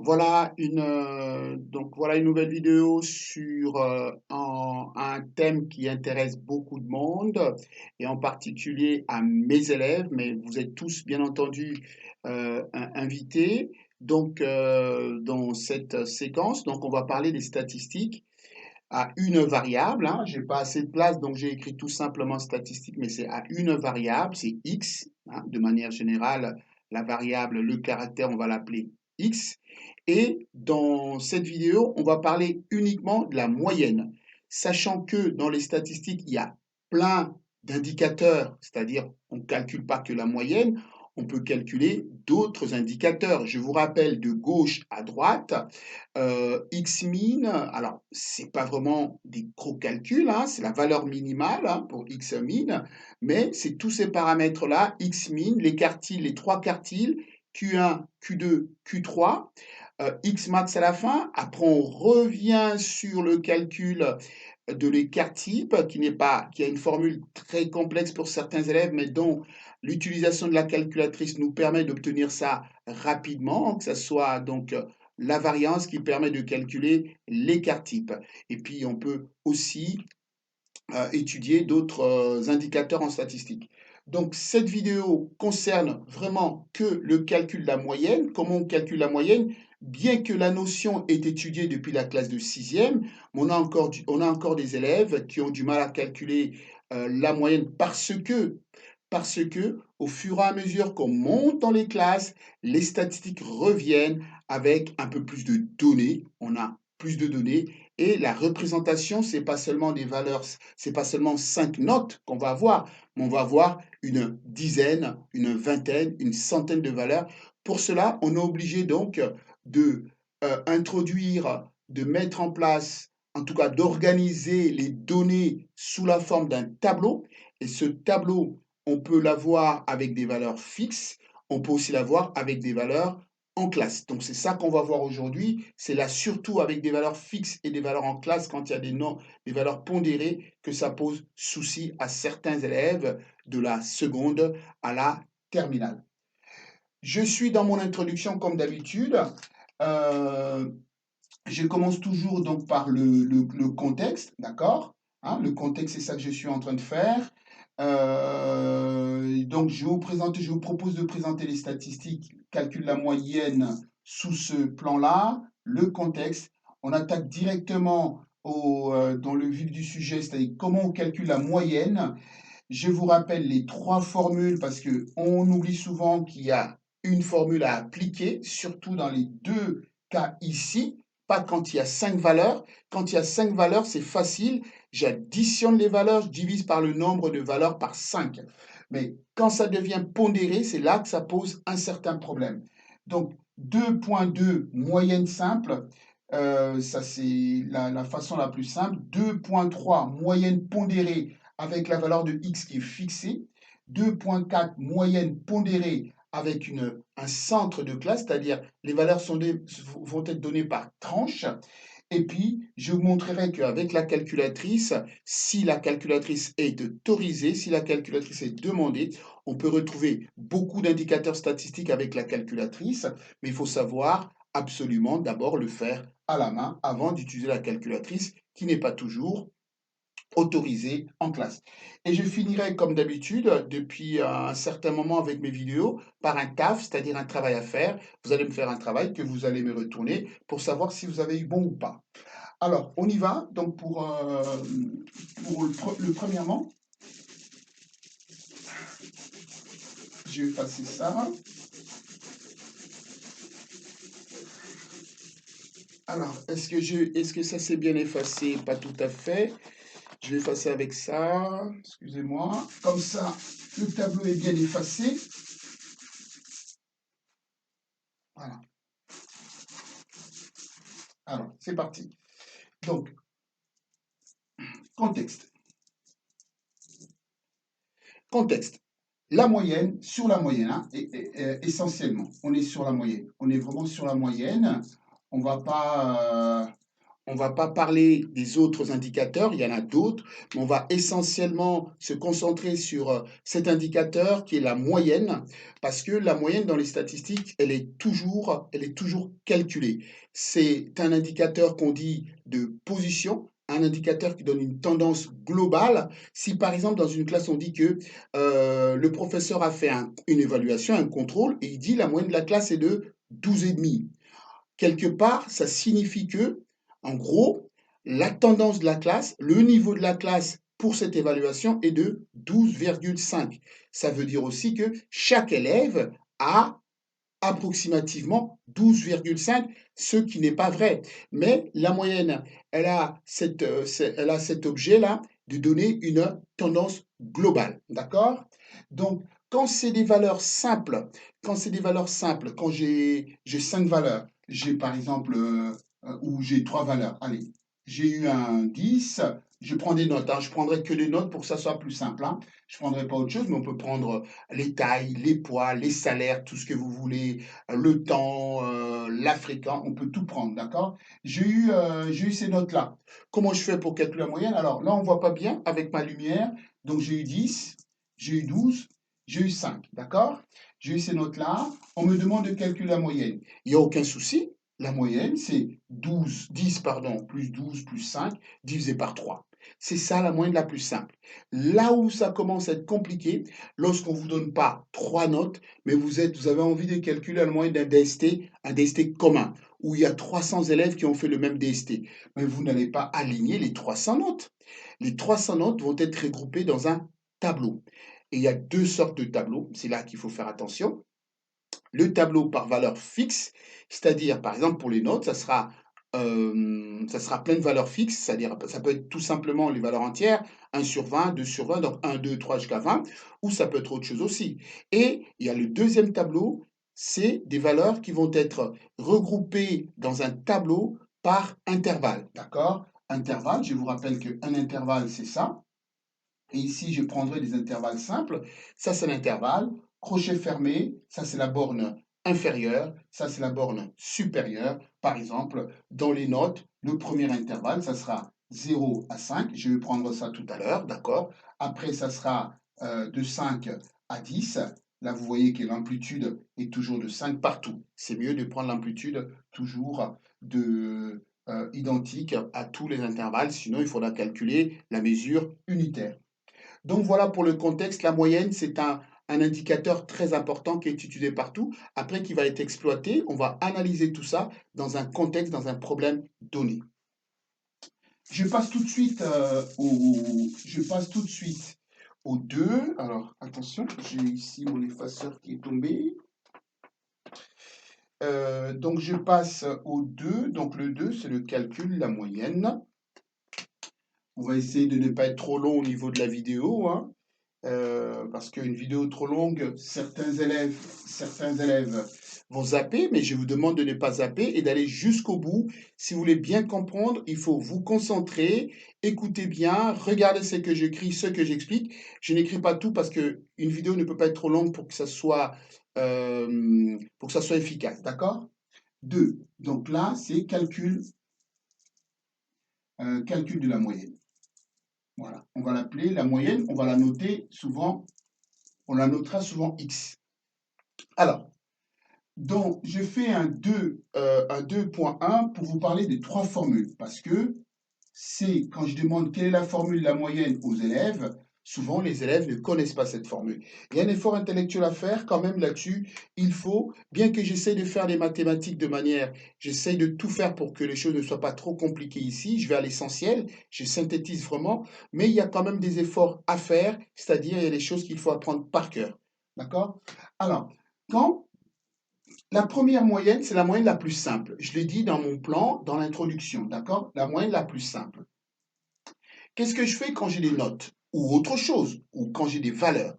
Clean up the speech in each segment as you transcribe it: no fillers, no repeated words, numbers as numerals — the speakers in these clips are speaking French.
Voilà une nouvelle vidéo sur un thème qui intéresse beaucoup de monde et en particulier à mes élèves, mais vous êtes tous bien entendu invités. Dans cette séquence, on va parler des statistiques à une variable, hein. J'ai pas assez de place, donc j'ai écrit tout simplement statistique, mais c'est à une variable, c'est x, hein. De manière générale, la variable, le caractère, on va l'appeler x. Et dans cette vidéo, on va parler uniquement de la moyenne, sachant que dans les statistiques, il y a plein d'indicateurs, c'est-à-dire on ne calcule pas que la moyenne, on peut calculer d'autres indicateurs. Je vous rappelle de gauche à droite, X-min, alors c'est pas vraiment des gros calculs, hein, c'est la valeur minimale, hein, pour X-min, mais c'est tous ces paramètres-là, X-min, les quartiles, les trois quartiles, Q1, Q2, Q3, X-max à la fin. Après, on revient sur le calcul de l'écart type, qui a une formule très complexe pour certains élèves, mais dont l'utilisation de la calculatrice nous permet d'obtenir ça rapidement, que ce soit la variance qui permet de calculer l'écart type. Et puis, on peut aussi étudier d'autres indicateurs en statistique. Donc, cette vidéo concerne vraiment que le calcul de la moyenne, comment on calcule la moyenne, bien que la notion est étudiée depuis la classe de sixième, on a encore des élèves qui ont du mal à calculer la moyenne parce que, au fur et à mesure qu'on monte dans les classes, les statistiques reviennent avec un peu plus de données. On a plus de données et la représentation, c'est pas seulement des valeurs, c'est pas seulement 5 notes qu'on va avoir, mais on va avoir une dizaine, une vingtaine, une centaine de valeurs. Pour cela, on est obligé donc de introduire, de mettre en place, en tout cas d'organiser les données sous la forme d'un tableau. Et ce tableau, on peut l'avoir avec des valeurs fixes, on peut aussi l'avoir avec des valeurs en classe. Donc c'est ça qu'on va voir aujourd'hui. C'est là surtout avec des valeurs fixes et des valeurs en classe quand il y a des valeurs pondérées que ça pose souci à certains élèves de la seconde à la terminale. Je suis dans mon introduction comme d'habitude. Euh, je commence toujours donc par le contexte, d'accord? Hein, le contexte, c'est ça que je suis en train de faire. Je vous propose de présenter les statistiques, calcul de la moyenne sous ce plan-là, le contexte. On attaque directement dans le vif du sujet, c'est-à-dire comment on calcule la moyenne. Je vous rappelle les trois formules parce que on oublie souvent qu'il y a une formule à appliquer, surtout dans les deux cas ici, pas quand il y a 5 valeurs. Quand il y a 5 valeurs, c'est facile. J'additionne les valeurs, je divise par le nombre de valeurs par 5. Mais quand ça devient pondéré, c'est là que ça pose un certain problème. Donc, 2.2, moyenne simple, ça c'est la façon la plus simple. 2.3, moyenne pondérée avec la valeur de x qui est fixée. 2.4, moyenne pondérée avec un centre de classe, c'est-à-dire les valeurs vont être données par tranche. Et puis, je vous montrerai qu'avec la calculatrice, si la calculatrice est autorisée, si la calculatrice est demandée, on peut retrouver beaucoup d'indicateurs statistiques avec la calculatrice, mais il faut savoir absolument d'abord le faire à la main avant d'utiliser la calculatrice, qui n'est pas toujours autorisé en classe. Et je finirai comme d'habitude, depuis un certain moment avec mes vidéos, par un TAF, c'est-à-dire un travail à faire. Vous allez me faire un travail que vous allez me retourner pour savoir si vous avez eu bon ou pas. Alors, on y va. Donc, pour premièrement, je vais effacer ça. Alors, est-ce que ça s'est bien effacé? Pas tout à fait. Je vais effacer avec ça. Excusez-moi. Comme ça, le tableau est bien effacé. Voilà. Alors, c'est parti. Donc, contexte. Contexte. La moyenne, sur la moyenne, hein, essentiellement, on est sur la moyenne. On est vraiment sur la moyenne. On va pas, On ne va pas parler des autres indicateurs, il y en a d'autres, mais on va essentiellement se concentrer sur cet indicateur qui est la moyenne, parce que la moyenne dans les statistiques, elle est toujours calculée. C'est un indicateur qu'on dit de position, un indicateur qui donne une tendance globale. Si par exemple dans une classe on dit que le professeur a fait une évaluation, un contrôle, et il dit la moyenne de la classe est de 12,5. Quelque part, ça signifie que, en gros, la tendance de la classe, le niveau de la classe pour cette évaluation est de 12,5. Ça veut dire aussi que chaque élève a approximativement 12,5, ce qui n'est pas vrai. Mais la moyenne, elle a cet objet-là de donner une tendance globale. D'accord? Donc, quand c'est des valeurs simples, quand j'ai 5 valeurs, j'ai par exemple, ou j'ai 3 valeurs, allez, j'ai eu un 10, je prends des notes, hein, je prendrai que des notes pour que ça soit plus simple, hein. Je ne prendrai pas autre chose, mais on peut prendre les tailles, les poids, les salaires, tout ce que vous voulez, le temps, la fréquence, on peut tout prendre, d'accord? J'ai eu ces notes-là. Comment je fais pour calculer la moyenne? Alors là, on ne voit pas bien avec ma lumière, donc j'ai eu 10, j'ai eu 12, j'ai eu 5, d'accord? J'ai eu ces notes-là, on me demande de calculer la moyenne. Il n'y a aucun souci, la moyenne, c'est 10 pardon, plus 12 plus 5 divisé par 3. C'est ça la moyenne la plus simple. Là où ça commence à être compliqué, lorsqu'on ne vous donne pas 3 notes, mais vous avez envie de calculer la moyenne d'un DST, un DST commun, où il y a 300 élèves qui ont fait le même DST. Mais vous n'allez pas aligner les 300 notes. Les 300 notes vont être regroupées dans un tableau. Et il y a deux sortes de tableaux, c'est là qu'il faut faire attention. Le tableau par valeur fixe, c'est-à-dire, par exemple, pour les notes, ça sera plein de valeurs fixes, c'est-à-dire, ça peut être tout simplement les valeurs entières, 1 sur 20, 2 sur 20, donc 1, 2, 3 jusqu'à 20, ou ça peut être autre chose aussi. Et il y a le deuxième tableau, c'est des valeurs qui vont être regroupées dans un tableau par intervalle, d'accord? Intervalle, je vous rappelle qu'un intervalle, c'est ça. Et ici, je prendrai des intervalles simples. Ça, c'est l'intervalle. Crochet fermé, ça, c'est la borne inférieure. Ça, c'est la borne supérieure. Par exemple, dans les notes, le premier intervalle, ça sera 0 à 5. Je vais prendre ça tout à l'heure, d'accord? Après, ça sera de 5 à 10. Là, vous voyez que l'amplitude est toujours de 5 partout. C'est mieux de prendre l'amplitude toujours identique à tous les intervalles, sinon il faudra calculer la mesure unitaire. Donc voilà pour le contexte, la moyenne, c'est un indicateur très important qui est utilisé partout, après qui va être exploité. On va analyser tout ça dans un contexte, dans un problème donné. Je passe tout de suite, je passe tout de suite au 2. Alors attention, j'ai ici mon effaceur qui est tombé. Donc je passe au 2. Donc le 2, c'est le calcul, la moyenne. On va essayer de ne pas être trop long au niveau de la vidéo, hein. Parce qu'une vidéo trop longue, certains élèves vont zapper, mais je vous demande de ne pas zapper et d'aller jusqu'au bout. Si vous voulez bien comprendre, il faut vous concentrer, écouter bien, regarder ce que j'écris, ce que j'explique. Je n'écris pas tout parce que une vidéo ne peut pas être trop longue pour que ça soit efficace, d'accord? 2. Donc là, c'est calcul de la moyenne. Voilà, on va l'appeler la moyenne, on va la noter souvent, on la notera souvent X. Alors, donc, je fais un 2.1 pour vous parler des trois formules, parce que c'est quand je demande quelle est la formule de la moyenne aux élèves, souvent les élèves ne connaissent pas cette formule. Il y a un effort intellectuel à faire quand même là-dessus. Il faut, bien que j'essaye de faire les mathématiques j'essaye de tout faire pour que les choses ne soient pas trop compliquées ici. Je vais à l'essentiel, je synthétise vraiment, mais il y a quand même des efforts à faire, c'est-à-dire il y a des choses qu'il faut apprendre par cœur. D'accord? Alors, quand la première moyenne, c'est la moyenne la plus simple. Je l'ai dit dans mon plan, dans l'introduction, d'accord? La moyenne la plus simple. Qu'est-ce que je fais quand j'ai des notes ou autre chose, ou quand j'ai des valeurs?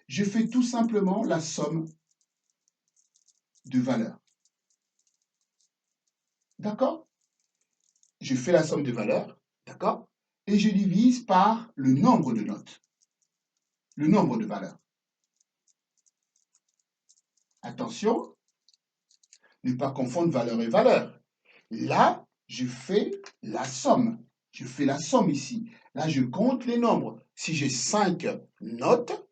Je fais tout simplement la somme de valeurs. D'accord? Je fais la somme de valeurs, d'accord? Et je divise par le nombre de notes, le nombre de valeurs. Attention, ne pas confondre valeur et valeur. Là, Je fais la somme. Je fais la somme ici. Là, je compte les nombres. Si j'ai 5 notes,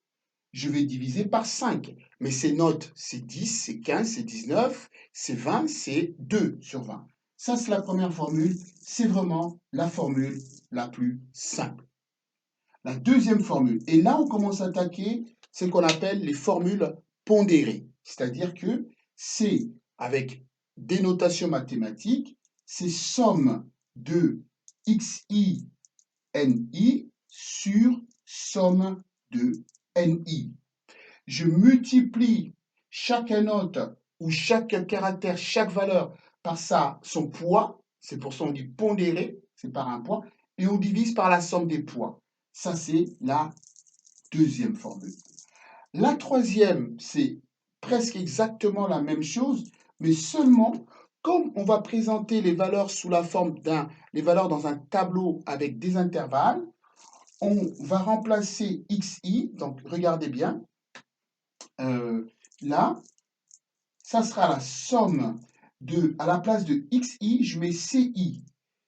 je vais diviser par 5. Mais ces notes, c'est 10, c'est 15, c'est 19, c'est 20, c'est 2 sur 20. Ça, c'est la première formule. C'est vraiment la formule la plus simple. La deuxième formule, et là, on commence à attaquer ce qu'on appelle les formules pondérées. C'est-à-dire que c'est avec des notations mathématiques, c'est somme de xi, ni sur somme de ni. Je multiplie chaque note ou chaque caractère, chaque valeur par son poids, c'est pour ça qu'on dit pondéré, c'est par un poids, et on divise par la somme des poids. Ça, c'est la deuxième formule. La troisième, c'est presque exactement la même chose, mais seulement, comme on va présenter les valeurs sous la forme les valeurs dans un tableau avec des intervalles, on va remplacer xi, donc regardez bien, là, ça sera la somme à la place de xi, je mets ci.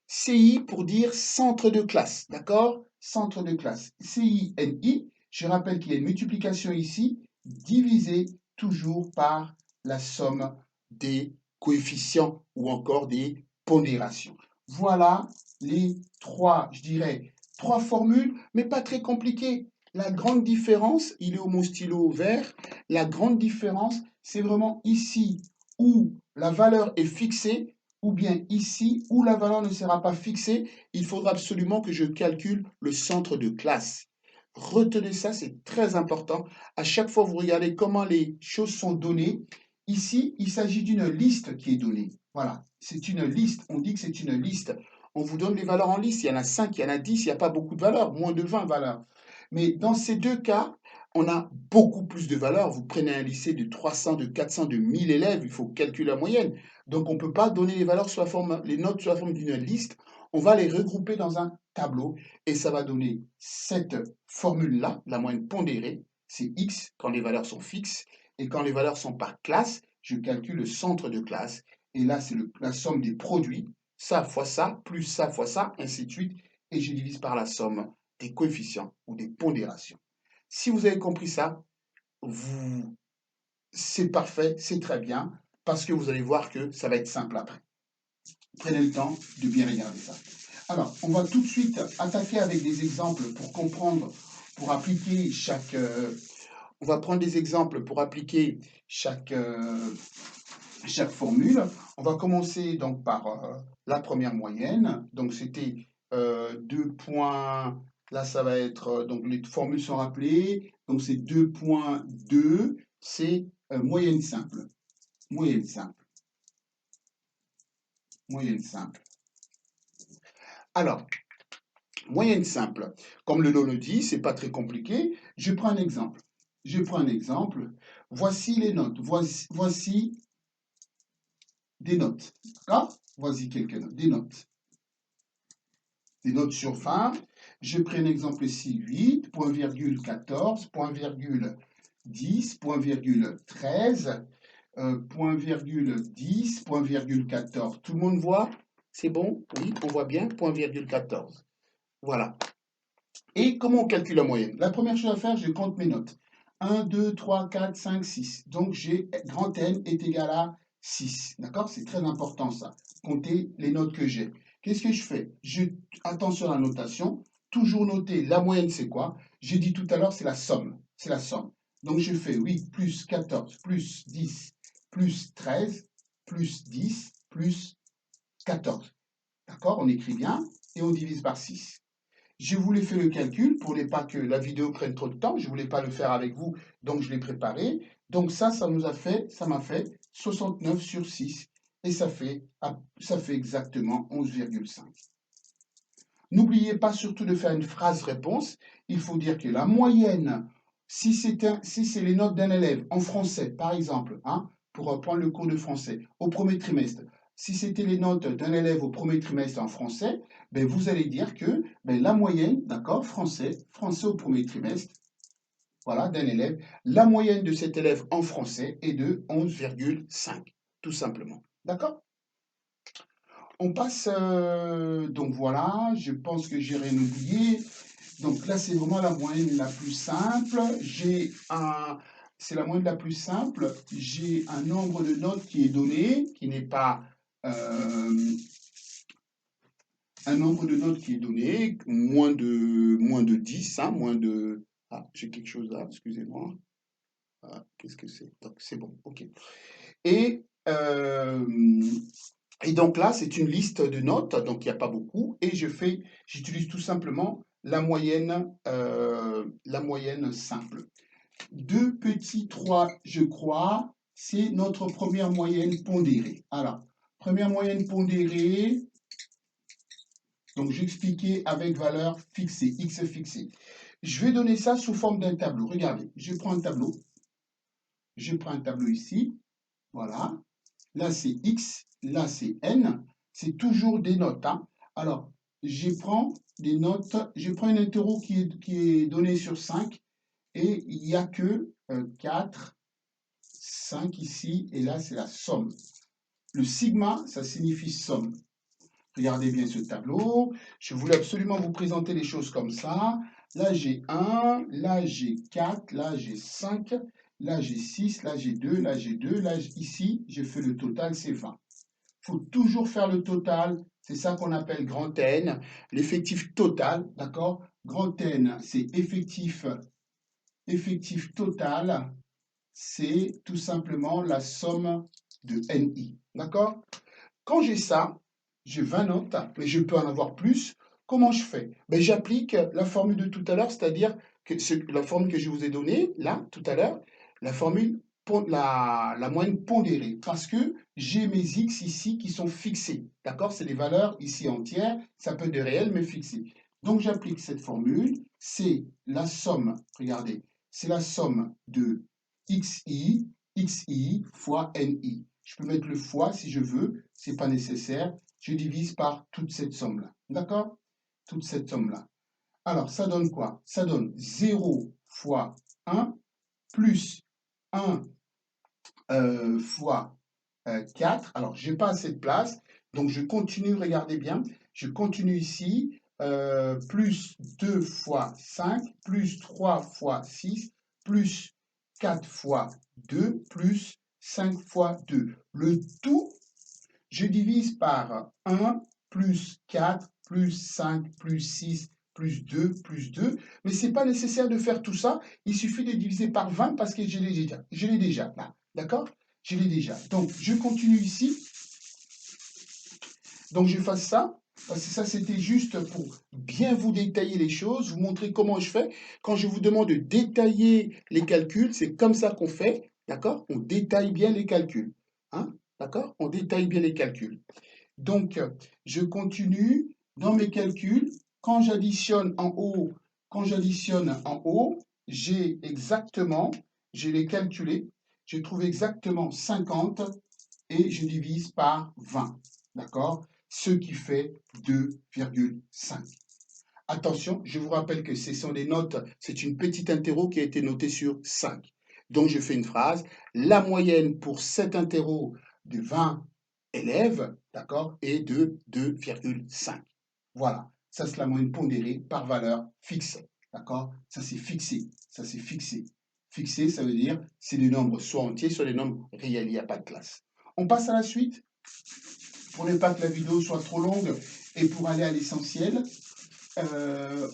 CI pour dire centre de classe, d'accord? Centre de classe. CINI, je rappelle qu'il y a une multiplication ici, divisé toujours par la somme des coefficients ou encore des pondérations. Voilà les trois, je dirais, trois formules, mais pas très compliquées. La grande différence, il est où mon stylo vert, la grande différence, c'est vraiment ici où la valeur est fixée, ou bien ici où la valeur ne sera pas fixée, il faudra absolument que je calcule le centre de classe. Retenez ça, c'est très important. À chaque fois, vous regardez comment les choses sont données. Ici, il s'agit d'une liste qui est donnée. Voilà, c'est une liste. On dit que c'est une liste. On vous donne les valeurs en liste. Il y en a 5, il y en a 10, il n'y a pas beaucoup de valeurs, moins de 20 valeurs. Mais dans ces deux cas, on a beaucoup plus de valeurs. Vous prenez un lycée de 300, de 400, de 1000 élèves, il faut calculer la moyenne. Donc, on ne peut pas donner les valeurs sous la forme, les notes sous la forme d'une liste. On va les regrouper dans un tableau et ça va donner cette formule-là, la moyenne pondérée. C'est x quand les valeurs sont fixes et quand les valeurs sont par classe, je calcule le centre de classe. Et là, c'est la somme des produits, ça fois ça, plus ça fois ça, ainsi de suite. Et je divise par la somme des coefficients ou des pondérations. Si vous avez compris ça, c'est parfait, c'est très bien, parce que vous allez voir que ça va être simple après. Prenez le temps de bien regarder ça. Alors, on va tout de suite attaquer avec des exemples pour comprendre, pour appliquer on va prendre des exemples pour appliquer chaque formule. On va commencer donc par la première moyenne. Donc, c'était 2 points. Là, ça va être, donc les formules sont rappelées. Donc, c'est 2,2, c'est moyenne simple. Moyenne simple. Moyenne simple. Alors, moyenne simple. Comme le nom le dit, c'est pas très compliqué. Je prends un exemple. Je prends un exemple. Voici les notes. Voici des notes. D'accord? Voici quelques notes. Des notes. Des notes sur fin. Je prends un exemple ici 8, point virgule 14, point virgule 10, point virgule 13, point virgule 10, point virgule 14. Tout le monde voit? C'est bon? Oui, on voit bien, point virgule 14. Voilà. Et comment on calcule la moyenne? La première chose à faire, je compte mes notes. 1, 2, 3, 4, 5, 6. Donc, j'ai grand N est égal à 6. D'accord? C'est très important ça. Compter les notes que j'ai. Qu'est-ce que je fais? Attention à la notation. Toujours noter la moyenne, c'est quoi? J'ai dit tout à l'heure, c'est la somme. C'est la somme. Donc, je fais 8 plus 14 plus 10 plus 13 plus 10 plus 14. D'accord? On écrit bien et on divise par 6. Je voulais faire le calcul pour ne pas que la vidéo prenne trop de temps. Je ne voulais pas le faire avec vous, donc je l'ai préparé. Donc ça m'a fait 69 sur 6 et ça fait exactement 11,5. N'oubliez pas surtout de faire une phrase réponse. Il faut dire que la moyenne, si c'est les notes d'un élève en français, par exemple, hein, pour prendre le cours de français au premier trimestre, si c'était les notes d'un élève au premier trimestre en français, ben vous allez dire que la moyenne, d'accord, français au premier trimestre, voilà, d'un élève, la moyenne de cet élève en français est de 11,5, tout simplement. D'accord? On passe, donc voilà, je pense que j'ai rien oublié. Donc là, c'est vraiment la moyenne la plus simple. C'est la moyenne la plus simple. J'ai un nombre de notes qui est donné, qui n'est pas euh, un nombre de notes qui est donné, moins de 10, hein, moins de... Ah, j'ai quelque chose là, excusez-moi. Ah, qu'est-ce que c'est? Donc, c'est bon, ok. Et, euh, et donc là, c'est une liste de notes, donc il n'y a pas beaucoup, et j'utilise tout simplement la moyenne simple. 2 petits 3, je crois, c'est notre première moyenne pondérée. Alors, première moyenne pondérée, donc j'expliquais avec valeur fixée, x fixée. Je vais donner ça sous forme d'un tableau. Regardez, je prends un tableau ici, voilà. Là, c'est x, là, c'est n. C'est toujours des notes, hein. Alors, je prends des notes, je prends une interro qui est donnée sur 5 et il n'y a que 4, 5 ici et là, c'est la somme. Le sigma, ça signifie somme. Regardez bien ce tableau. Je voulais absolument vous présenter les choses comme ça. Là, j'ai 1, là, j'ai 4, là, j'ai 5, là, j'ai 6, là, j'ai 2, là, j'ai 2, là, ici, j'ai fait le total, c'est 20. Il faut toujours faire le total. C'est ça qu'on appelle grand N. L'effectif total, d'accord? Grand N, c'est effectif total, c'est tout simplement la somme de NI. D'accord? Quand j'ai ça, j'ai 20 notes, mais je peux en avoir plus. Comment je fais? Ben, j'applique la formule de tout à l'heure, c'est-à-dire que la formule que je vous ai donnée, là, tout à l'heure, la formule, la moyenne pondérée, parce que j'ai mes x ici qui sont fixés. D'accord? C'est des valeurs ici entières, ça peut être des réels, mais fixées. Donc j'applique cette formule, c'est la somme, regardez, c'est la somme de xi fois ni. Je peux mettre le fois si je veux, c'est pas nécessaire. Je divise par toute cette somme-là. D'accord? Toute cette somme-là. Alors, ça donne quoi? Ça donne 0 fois 1 plus 1 fois 4. Alors, je n'ai pas assez de place, donc je continue, regardez bien, je continue ici, plus 2 fois 5, plus 3 fois 6, plus 4 fois 2, plus 5 fois 2. Le tout, je divise par 1, plus 4, plus 5, plus 6, plus 2. Mais ce n'est pas nécessaire de faire tout ça. Il suffit de diviser par 20 parce que je l'ai déjà. Je l'ai déjà là. D'accord? Je l'ai déjà. Donc, je continue ici. Donc, je fasse ça. Parce que ça, c'était juste pour bien vous détailler les choses, vous montrer comment je fais. Quand je vous demande de détailler les calculs, c'est comme ça qu'on fait. D'accord? On détaille bien les calculs. Hein? D'accord? On détaille bien les calculs. Donc, je continue dans mes calculs. Quand j'additionne en haut, je l'ai calculé, j'ai trouvé exactement 50 et je divise par 20. D'accord? Ce qui fait 2,5. Attention, je vous rappelle que ce sont des notes, c'est une petite interro qui a été notée sur 5. Donc, je fais une phrase. La moyenne pour cet interro de 20 élèves, d'accord, est de 2,5. Voilà, ça c'est la moyenne pondérée par valeur fixe, d'accord? Ça c'est fixé, ça c'est fixé. Fixé, ça veut dire c'est des nombres soit entiers, soit des nombres réels, il n'y a pas de classe. On passe à la suite, pour ne pas que la vidéo soit trop longue et pour aller à l'essentiel.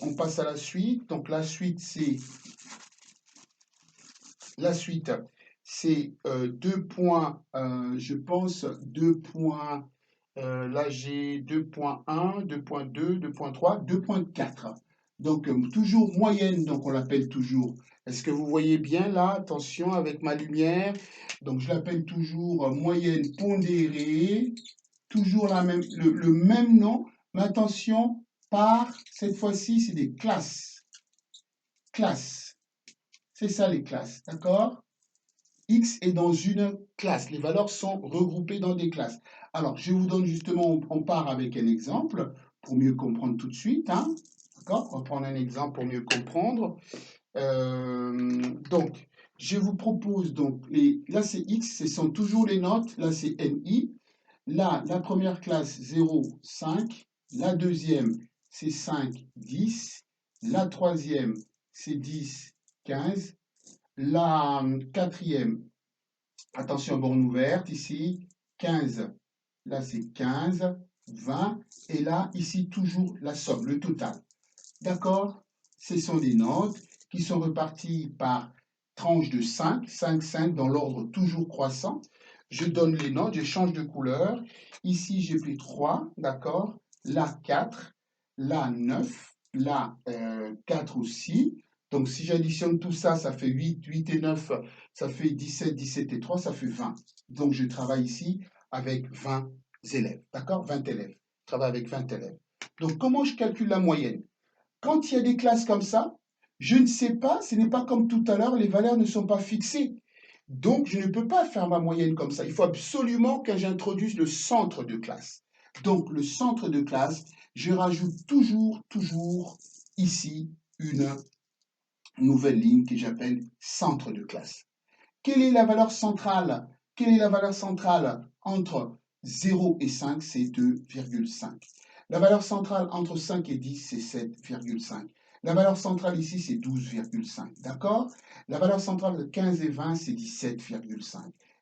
On passe à la suite. Donc la suite, c'est 2 points, je pense, 2 points, là j'ai 2.1, 2.2, 2.3, 2.4. Donc toujours moyenne, donc on l'appelle toujours. Est-ce que vous voyez bien là? Attention avec ma lumière. Donc je l'appelle toujours moyenne pondérée. Toujours le même nom, mais attention, cette fois-ci, c'est des classes. Classes. C'est ça les classes, d'accord? X est dans une classe. Les valeurs sont regroupées dans des classes. Alors, je vous donne justement, on part avec un exemple pour mieux comprendre tout de suite. Hein, d'accord? On va prendre un exemple pour mieux comprendre. Donc, je vous propose, donc, là c'est X, ce sont toujours les notes. Là c'est NI. Là, la première classe, 0, 5. La deuxième, c'est 5, 10. La troisième, c'est 10, 15. La quatrième, attention, borne ouverte ici, 15. Là, c'est 15, 20. Et là, ici, toujours la somme, le total. D'accord? Ce sont des notes qui sont reparties par tranches de 5, 5, 5 dans l'ordre toujours croissant. Je donne les notes, je change de couleur. Ici, j'ai pris 3, d'accord? Là, 4, là, 9, là, 4 aussi. Donc, si j'additionne tout ça, ça fait 8, 8 et 9, ça fait 17, 17 et 3, ça fait 20. Donc, je travaille ici avec 20 élèves, d'accord? 20 élèves. Je travaille avec 20 élèves. Donc, comment je calcule la moyenne? Quand il y a des classes comme ça, je ne sais pas, ce n'est pas comme tout à l'heure, les valeurs ne sont pas fixées. Donc, je ne peux pas faire ma moyenne comme ça. Il faut absolument que j'introduise le centre de classe. Donc, le centre de classe, je rajoute toujours ici une nouvelle ligne que j'appelle centre de classe. Quelle est la valeur centrale? Quelle est la valeur centrale entre 0 et 5? C'est 2,5. La valeur centrale entre 5 et 10, c'est 7,5. La valeur centrale ici, c'est 12,5. D'accord? La valeur centrale de 15 et 20, c'est 17,5.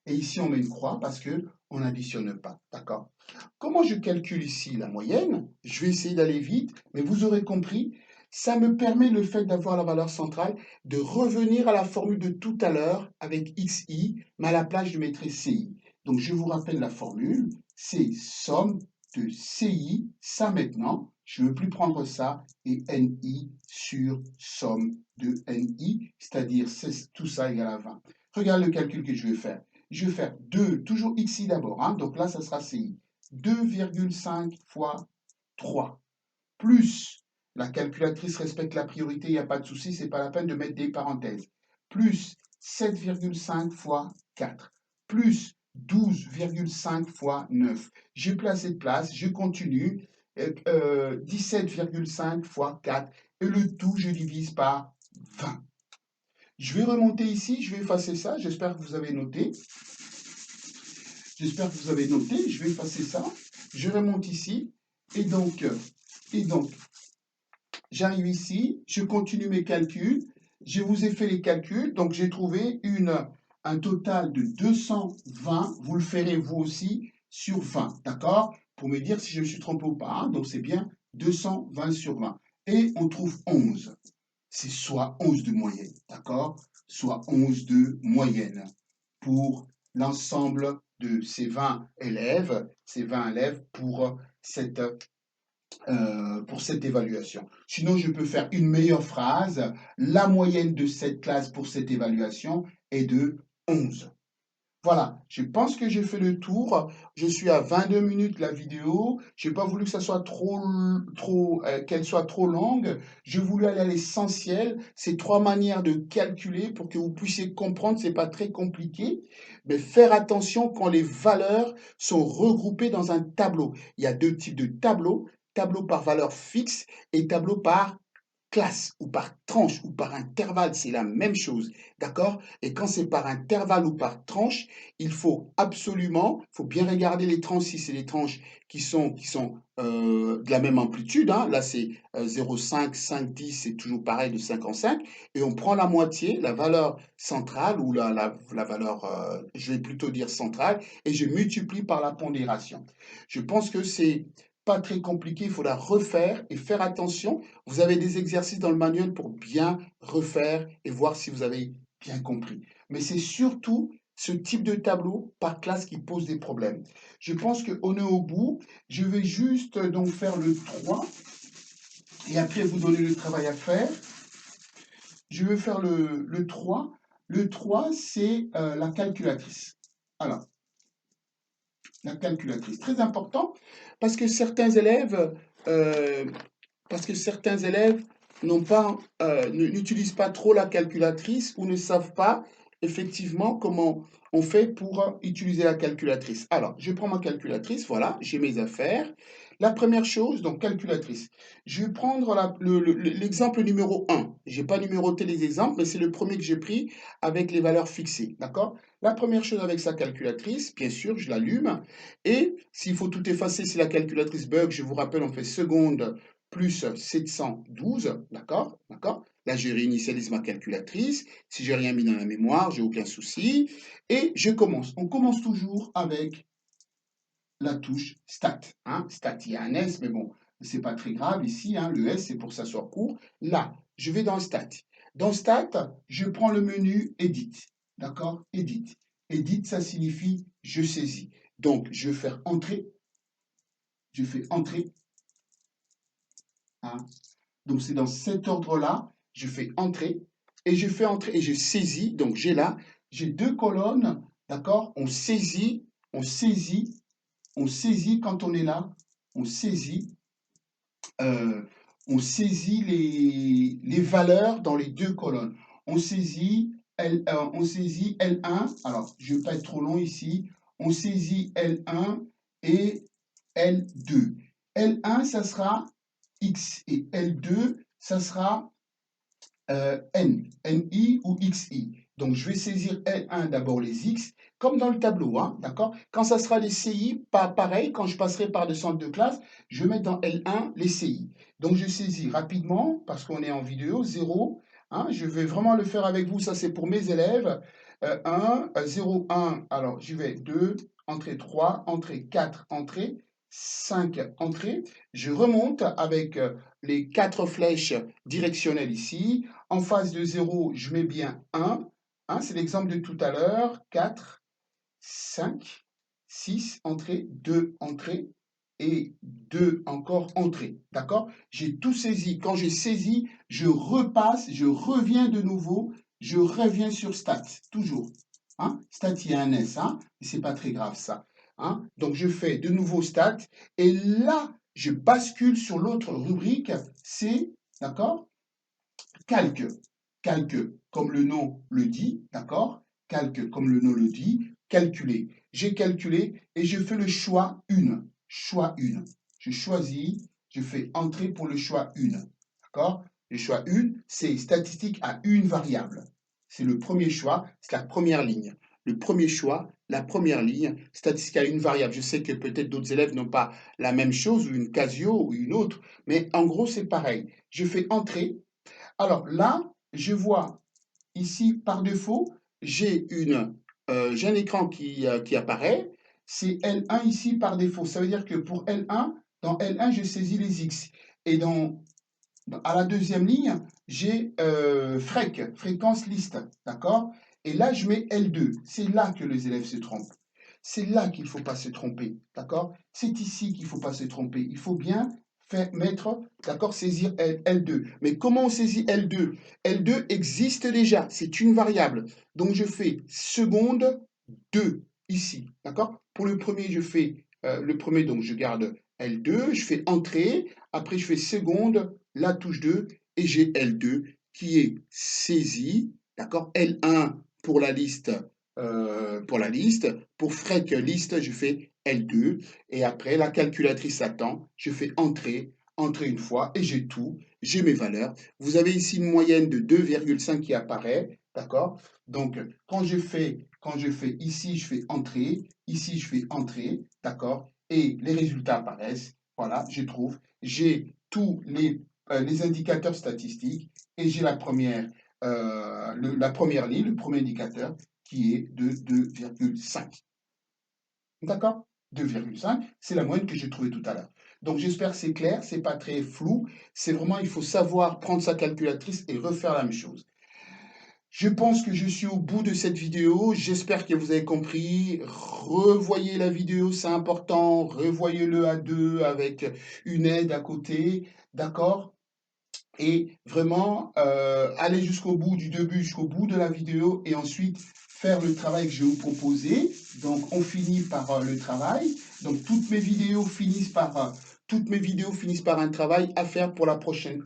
Et ici, on met une croix parce qu'on n'additionne pas. D'accord? Comment je calcule ici la moyenne? Je vais essayer d'aller vite, mais vous aurez compris, ça me permet le fait d'avoir la valeur centrale de revenir à la formule de tout à l'heure avec XI, mais à la place, je mettrai CI. Donc, je vous rappelle la formule, c'est somme de CI, ça maintenant, je ne veux plus prendre ça, et NI sur somme de NI, c'est-à-dire tout ça égale à 20. Regarde le calcul que je vais faire. Je vais faire 2, toujours XI d'abord, hein, donc là, ça sera CI. 2,5 fois 3, plus la calculatrice respecte la priorité, il n'y a pas de souci, c'est pas la peine de mettre des parenthèses, plus 7,5 fois 4, plus 12,5 fois 9. Je place cette place, je continue, 17,5 fois 4, et le tout, je divise par 20. Je vais remonter ici, je vais effacer ça, j'espère que vous avez noté. J'espère que vous avez noté, je vais effacer ça, je remonte ici, et donc, j'arrive ici, je continue mes calculs, je vous ai fait les calculs, donc j'ai trouvé un total de 220, vous le ferez vous aussi, sur 20, d'accord? Pour me dire si je me suis trompé ou pas, hein, donc c'est bien 220 sur 20. Et on trouve 11, c'est soit 11 de moyenne, d'accord? Soit 11 de moyenne pour l'ensemble de ces 20 élèves, pour cette évaluation. Sinon, je peux faire une meilleure phrase. La moyenne de cette classe pour cette évaluation est de 11. Voilà, je pense que j'ai fait le tour. Je suis à 22 minutes la vidéo. Je n'ai pas voulu que ça soit qu'elle soit trop longue. J'ai voulu aller à l'essentiel. Ces trois manières de calculer pour que vous puissiez comprendre. C'est pas très compliqué, mais faire attention quand les valeurs sont regroupées dans un tableau. Il y a deux types de tableaux, tableau par valeur fixe et tableau par classe ou par tranche ou par intervalle, c'est la même chose, d'accord? Et quand c'est par intervalle ou par tranche, il faut bien regarder les tranches si c'est les tranches qui sont de la même amplitude, hein. Là, c'est 0,5, 5, 10, c'est toujours pareil de 5 en 5. Et on prend la moitié, la valeur centrale, ou la valeur, je vais plutôt dire centrale, et je multiplie par la pondération. Je pense que c'est pas très compliqué, il faut la refaire et faire attention. Vous avez des exercices dans le manuel pour bien refaire et voir si vous avez bien compris. Mais c'est surtout ce type de tableau par classe qui pose des problèmes. Je pense qu'on est au bout. Je vais juste donc faire le 3 et après vous donner le travail à faire. Je vais faire le 3. Le 3, c'est la calculatrice. Alors, la calculatrice, très important parce que euh, certains élèves n'utilisent pas trop la calculatrice ou ne savent pas. effectivement comment on fait pour utiliser la calculatrice. Alors, je prends ma calculatrice, voilà, j'ai mes affaires. La première chose, donc calculatrice, je vais prendre l'exemple numéro 1. Je n'ai pas numéroté les exemples, mais c'est le premier que j'ai pris avec les valeurs fixées, d'accord? La première chose avec sa calculatrice, bien sûr, je l'allume. Et s'il faut tout effacer, si la calculatrice bug, je vous rappelle, on fait seconde plus 712, d'accord? D'accord? Là, je réinitialise ma calculatrice. Si j'ai rien mis dans la mémoire, j'ai aucun souci. Et je commence. On commence toujours avec la touche Stat. Hein. Stat, il y a un S, mais bon, c'est pas très grave ici. Hein. Le S, c'est pour que ça soit court. Là, je vais dans Stat. Dans Stat, je prends le menu Edit. D'accord? Edit. Edit, ça signifie je saisis. Donc, je vais faire Entrée. Je fais Entrée. Hein. Donc, c'est dans cet ordre-là. Je fais Entrée. Et je fais Entrée et je saisis. Donc, j'ai là, j'ai deux colonnes. D'accord? On saisit, on saisit quand on est là. On saisit, euh, on saisit les valeurs dans les deux colonnes. On saisit L1. Alors, je ne vais pas être trop long ici. On saisit L1 et L2. L1, ça sera X et L2, ça sera NI ou XI. Donc, je vais saisir L1 d'abord les X, comme dans le tableau, hein, d'accord? Quand ça sera les CI, pas pareil, quand je passerai par le centre de classe, je vais mettre dans L1 les CI. Donc, je saisis rapidement, parce qu'on est en vidéo, 0, hein, je vais vraiment le faire avec vous, ça c'est pour mes élèves. 1, 0, 1, alors j'y vais 2, entrée 3, entrée 4, entrée 5, entrée. Je remonte avec les 4 flèches directionnelles ici. En face de 0, je mets bien 1. Hein, c'est l'exemple de tout à l'heure. 4, 5, 6 entrées, 2 entrées et 2 encore entrées. D'accord? J'ai tout saisi. Quand j'ai saisi, je repasse, je reviens de nouveau, je reviens sur stat, toujours. Hein? Stat, il y a un S, hein? C'est pas très grave ça. Hein? Donc je fais de nouveau stat et là, je bascule sur l'autre rubrique, c'est, d'accord? Calque. Calque, comme le nom le dit, d'accord? Calque, comme le nom le dit, calculer. J'ai calculé et je fais le choix 1. Choix 1. Je choisis, je fais entrer pour le choix 1. D'accord? Le choix 1, c'est statistique à une variable. C'est le premier choix, c'est la première ligne. Le premier choix, la première ligne, statistique à une variable. Je sais que peut-être d'autres élèves n'ont pas la même chose, ou une Casio, ou une autre, mais en gros, c'est pareil. Je fais entrer. Alors là, je vois ici par défaut, j'ai un écran qui apparaît. C'est L1 ici par défaut. Ça veut dire que pour L1, dans L1, je saisis les X. Et à la deuxième ligne, j'ai fréquence liste. D'accord? Et là, je mets L2. C'est là que les élèves se trompent. C'est là qu'il ne faut pas se tromper. D'accord? C'est ici qu'il ne faut pas se tromper. Il faut bien mettre, d'accord, saisir L2. Mais comment on saisit L2? L2 existe déjà. C'est une variable. Donc, je fais seconde 2 ici. D'accord? Pour le premier, je fais le premier, donc je garde L2. Je fais entrée. Après, je fais seconde, la touche 2 et j'ai L2 qui est saisi, d'accord? L1 pour la liste, pour Freq liste, je fais L2 et après la calculatrice attend, je fais entrer, entrer une fois et j'ai tout, j'ai mes valeurs. Vous avez ici une moyenne de 2,5 qui apparaît, d'accord? Donc quand je fais ici, je fais entrer, ici je fais entrer, d'accord? Et les résultats apparaissent. Voilà, je trouve. J'ai tous les indicateurs statistiques et j'ai la première ligne, le premier indicateur qui est de 2,5. D'accord? 2,5, c'est la moyenne que j'ai trouvée tout à l'heure. Donc j'espère que c'est clair, c'est pas très flou. C'est vraiment, il faut savoir prendre sa calculatrice et refaire la même chose. Je pense que je suis au bout de cette vidéo. J'espère que vous avez compris. Revoyez la vidéo, c'est important. Revoyez-le à deux avec une aide à côté. D'accord? Et vraiment, aller jusqu'au bout du début, jusqu'au bout de la vidéo et ensuite faire le travail que je vais vous proposer. Donc, on finit par le travail. Donc, toutes mes vidéos finissent par Toutes mes vidéos finissent par un travail pour la prochaine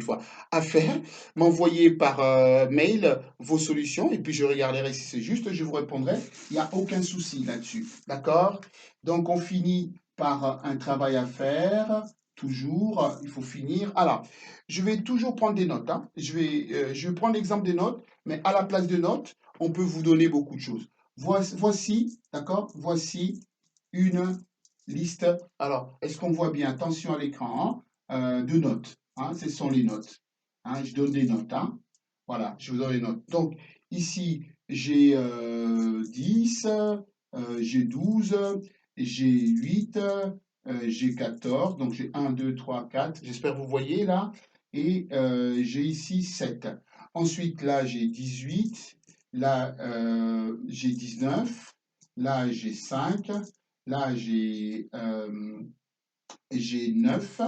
fois. À faire, m'envoyer par mail vos solutions et puis je regarderai si c'est juste, je vous répondrai. Il n'y a aucun souci là-dessus. D'accord? Donc, on finit par un travail à faire. Toujours, il faut finir. Alors, je vais toujours prendre des notes, hein. Je vais prendre l'exemple des notes, mais à la place de notes, on peut vous donner beaucoup de choses. Voici, d'accord? Voici une liste. Alors, est-ce qu'on voit bien? Attention à l'écran, hein, de notes, hein, ce sont les notes. Hein, je donne des notes. Hein. Voilà, je vous donne les notes. Donc, ici, j'ai 10, j'ai 12, j'ai 8, j'ai 14. Donc, j'ai un, 2, 3, 4. J'espère que vous voyez là. Et j'ai ici 7. Ensuite, là, j'ai 18. Là, j'ai 19. Là, j'ai 5. Là, j'ai 9.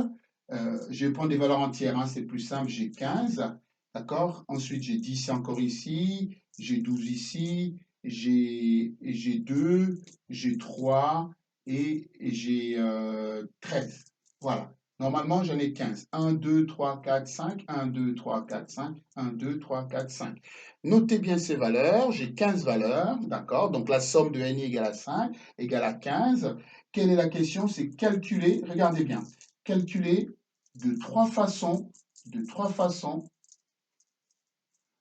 Je vais prendre des valeurs entières, hein, c'est plus simple. J'ai 15. D'accord? Ensuite, j'ai 10 encore ici. J'ai 12 ici. J'ai 2. J'ai 3. Et j'ai 13. Voilà. Normalement, j'en ai 15. 1, 2, 3, 4, 5. 1, 2, 3, 4, 5. 1, 2, 3, 4, 5. Notez bien ces valeurs. J'ai 15 valeurs. D'accord? Donc, la somme de n égale à 5 égale à 15. Quelle est la question? C'est calculer, regardez bien, calculer de trois façons, de trois façons,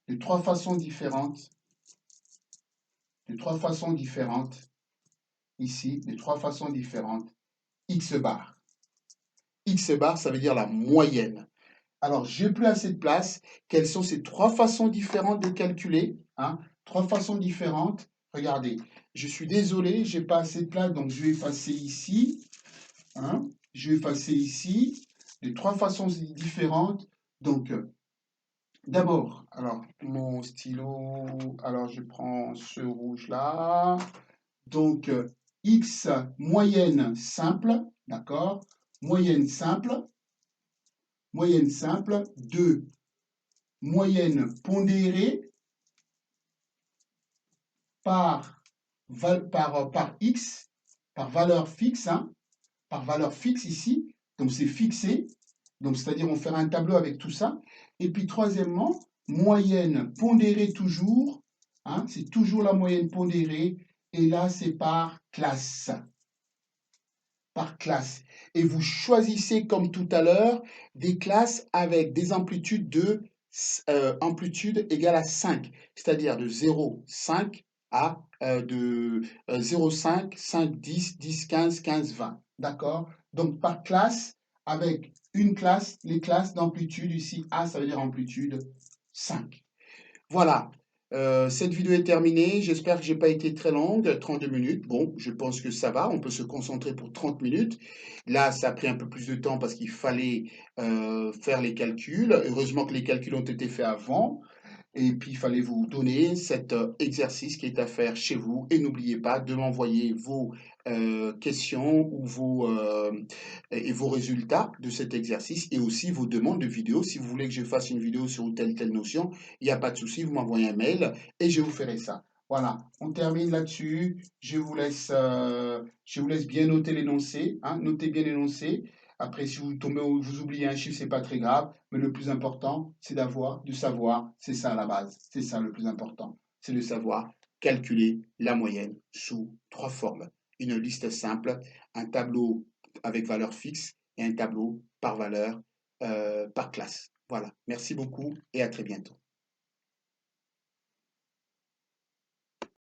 de trois façons différentes, de trois façons différentes, ici, de trois façons différentes, X bar. X bar, ça veut dire la moyenne. Alors, j'ai plus assez de place. Quelles sont ces trois façons différentes de calculer, hein? Trois façons différentes. Regardez, je suis désolé, j'ai pas assez de place, donc je vais effacer ici. Hein. Je vais effacer ici de trois façons différentes. Donc, d'abord, alors, mon stylo, alors je prends ce rouge-là. Donc, X moyenne simple, d'accord? Moyenne simple, 2 moyenne pondérée par, par X, par valeur fixe, hein, par valeur fixe ici. Donc, c'est fixé. Donc, c'est-à-dire, on fera un tableau avec tout ça. Et puis, troisièmement, moyenne pondérée toujours. Hein, c'est toujours la moyenne pondérée. Et là, c'est par classe. Par classe. Et vous choisissez, comme tout à l'heure, des classes avec des amplitudes de amplitude égale à 5. C'est-à-dire de 0, 5 à de 0, 5, 5, 10, 10, 15, 15, 20. D'accord? Donc, par classe, avec une classe, les classes d'amplitude, ici, A, ça veut dire amplitude 5. Voilà, cette vidéo est terminée. J'espère que j'ai pas été très longue, 32 minutes. Bon, je pense que ça va, on peut se concentrer pour 30 minutes. Là, ça a pris un peu plus de temps parce qu'il fallait faire les calculs. Heureusement que les calculs ont été faits avant. Et puis, il fallait vous donner cet exercice qui est à faire chez vous. Et n'oubliez pas de m'envoyer vos questions ou et vos résultats de cet exercice et aussi vos demandes de vidéos. Si vous voulez que je fasse une vidéo sur telle notion, il n'y a pas de souci, vous m'envoyez un mail et je vous ferai ça. Voilà, on termine là-dessus. Je vous laisse bien noter l'énoncé. Hein, notez bien l'énoncé. Après, si vous tombez ou vous oubliez un chiffre, c'est pas très grave. Mais le plus important, c'est de savoir. C'est ça la base. C'est ça le plus important. C'est de savoir calculer la moyenne sous trois formes. Une liste simple, un tableau avec valeur fixe et un tableau par valeur, par classe. Voilà. Merci beaucoup et à très bientôt.